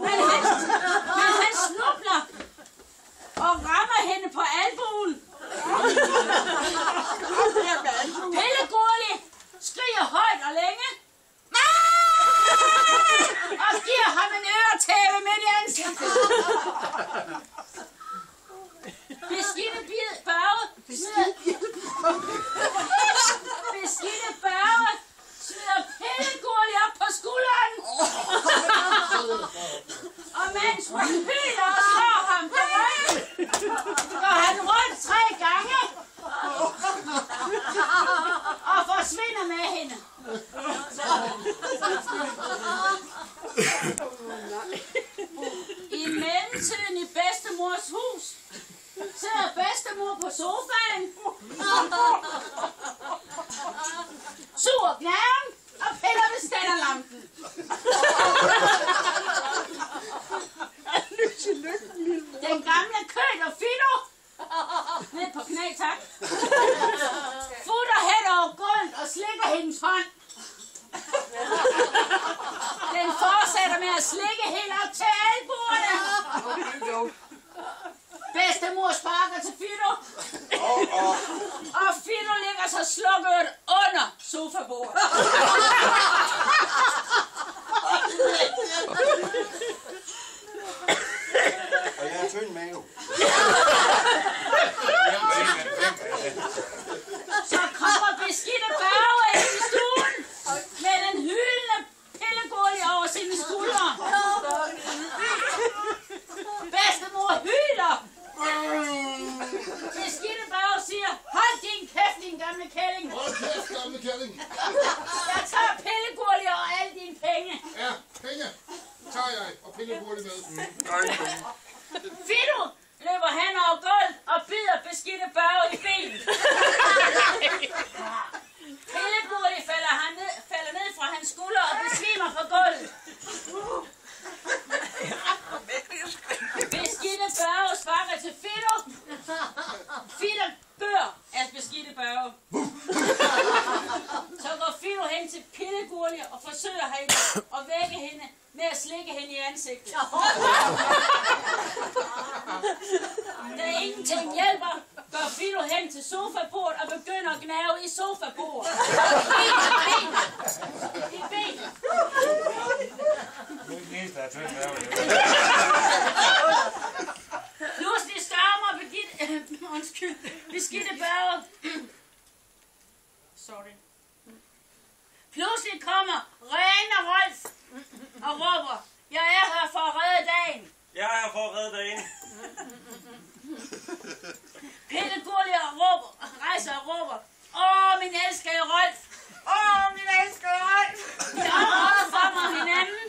Men han snubler og rammer hende på albuen. Pelle Gurli skriger højt og længe. Og giver ham en øretæve midt i ansigtet. Beskidte Børge smider Pelle Gurli op på skulderen. Og mens hun hyler og slår ham på ryggen, går han rundt 3 gange og forsvinder med hende. I mellemtiden i bedstemors hus sidder bedstemor på sofaen, suger gnaven og piller ved stænderlampen. Den gamle køler Fido ned på knæ, tak. Futter hen over gulvet og slikker hendes hånd. Den fortsætter med at slikke helt op til albuerne. Bedstemor sparker til Fido. Og Fido ligger så slukket under sofabordet. Og jeg har tynd mave. Så kommer beskidte Børge ind i stuen med den hylende Pelle Gurli over sine skuldre. Bedstemor hyler. Beskidte Børge siger, hold din kæft, din gamle kælling. Hold kæft, gamle kælling. Jeg tager Pelle Gurli og alle dine penge. Ja, penge tager jeg, og Pelle Gurli med. Fido løber hen over gulvet og bider beskidte Børge i benet. Pelle Gurli falder ned fra hans skulder og besvimer på gulvet. Beskidte Børge sparker til Fido. Fido dør af beskidte Børge. Så går Fido hen til Pelle Gurli og forsøger at vække hende med at slikke hende i ansigtet. Da ingenting hjælper, går Fido hen til sofabordet og begynder at gnave i sofabordet. I ben. Pludselig stormer beskidte Børge. Sorry. Pludselig kommer Rene Rolf og råber, jeg er her for at redde dagen. Jeg er her for at redde dagen. Pelle Gurli rejser og råber, min elskede Rolf. Min elskede Rolf. De omfavner hinanden.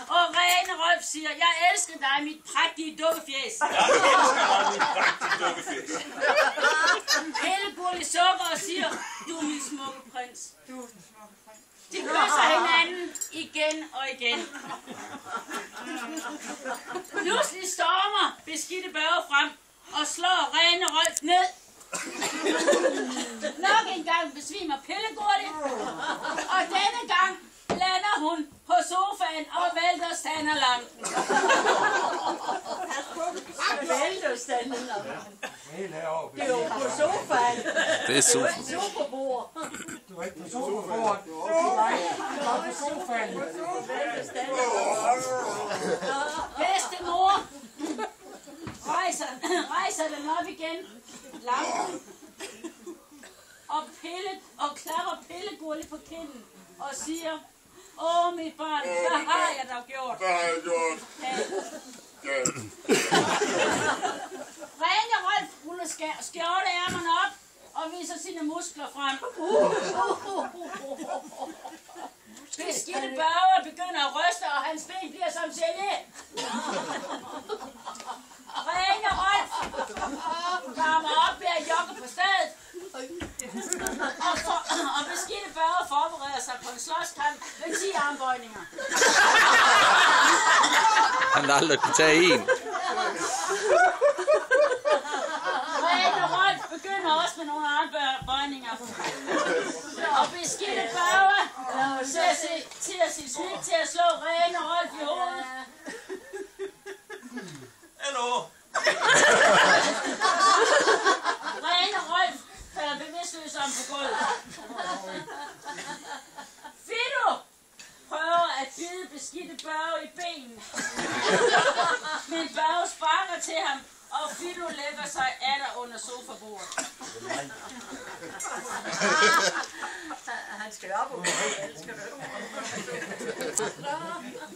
Og Rene Rolf siger, jeg elsker dig, mit prægtige dukkefjæs. Pelle Gurli sukker og siger, du er min smukke prins. De kysser hinanden igen og igen. Pludselig stormer beskidte Børge frem og slår Rene Rolf ned. Nok en gang besvimer Pelle Gurli, og denne gang lander hun på sofaen og vælter stænderlampen. Vælter stænderlampen? Det er jo på sofaen. Det er sofaen. Sofabord. Du er ikke på sofabordet. Du er på sofaen. Bedstemor rejser den op igen. Lampen. Og klapper Pelle Gurli på kinden og siger, mit barn, hvad har jeg dog gjort? Hvad har jeg gjort? Rene Rolf ruller skjorteærmerne op og viser sine muskler frem. Beskidte Børge begynder at ryste, og hans ben bliver som gelé. Rene Rolf varmer op ved at jogge på stedet. Og beskidte Børge forbereder sig på en slåskamp med 10 armbøjninger. Han har aldrig kunne tage en. Rene Rolf begynder også med nogle armbøjninger. Og beskidte Børge ser sit snit til at slå Rene Rolf i hovedet. på gulvet. Fido prøver at bide beskidte Børge i benen. Men Børge sparker til ham, og Fido lægger sig atter under sofabordet. Han skal op og elsker det.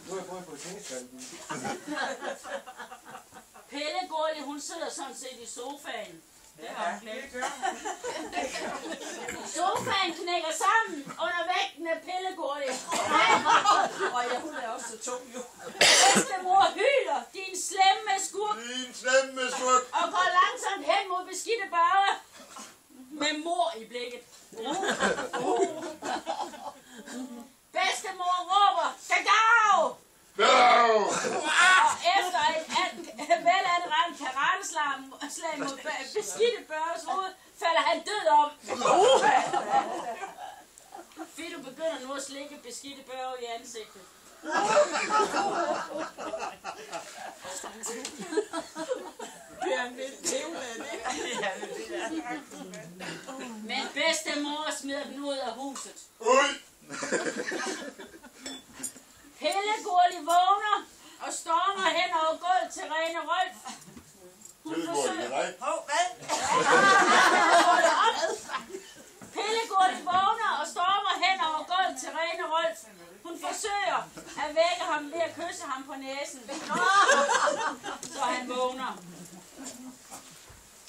Nu er jeg prøvet på tenniskanten. Pelle Gurli, hun sidder sådan set i sofaen. Det har hun glemt. Sofaen knækker sammen under vægten af Pelle Gurli. Og ja, hun er også så tung jo. Bedstemor hyler, din slemme skurk, Din slemme skurk. og går langsomt hen mod beskidte Børge. Med mor i blikket. Bedstemor råber, Gagau! Børge. Og efter et velanrendt karateslag mod beskidte Børges hoved, falder han død om. Fido begynder nu at slikke beskidte Børge i ansigtet. Men bedstemor smider den ud af huset. Ui. Pelle Gurli vågner og stormer hen over gulvet til Rene Rolf. Det går ikke dig. Hov, hvad? Pelle Gurli vågner og stormer hen over gulvet til Rene Rolf. Hun forsøger at vække ham ved at kysse ham på næsen. Så han vågner.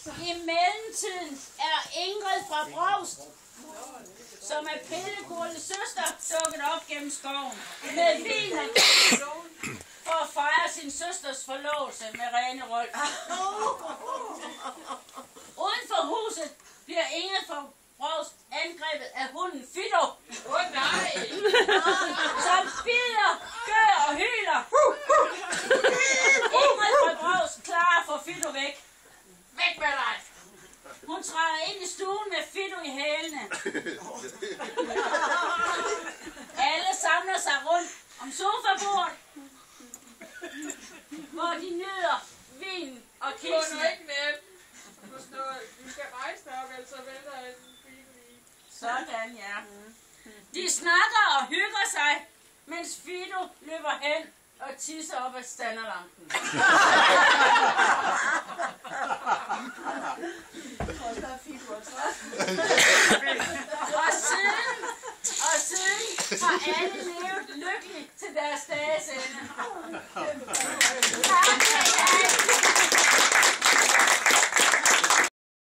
I mellemtiden er Ingrid fra Brovst, som er Pelle Gurlis søster, dukket op gennem skoven med vin og for at fejre sin søsters forlovelse med Rene Rolf. Uden for huset bliver Ingrid fra Brovst angrebet af hunden Fido. Nej! Som bider, gør og hyler. Ingrid fra Brovst klarer at få Fido væk. Væk med dig! Hun træder ind i stuen med Fido i hælene. Alle samler sig rundt om sofabordet, hvor de nyder vin og kiksene. Du skal rejse dig op, ellers så vælter jeg en Fido i. Sådan, ja. De snakker og hygger sig, mens Fido løber hen og tisser op af standerlampen. Og siden har alle levet lykkeligt til deres dages ende.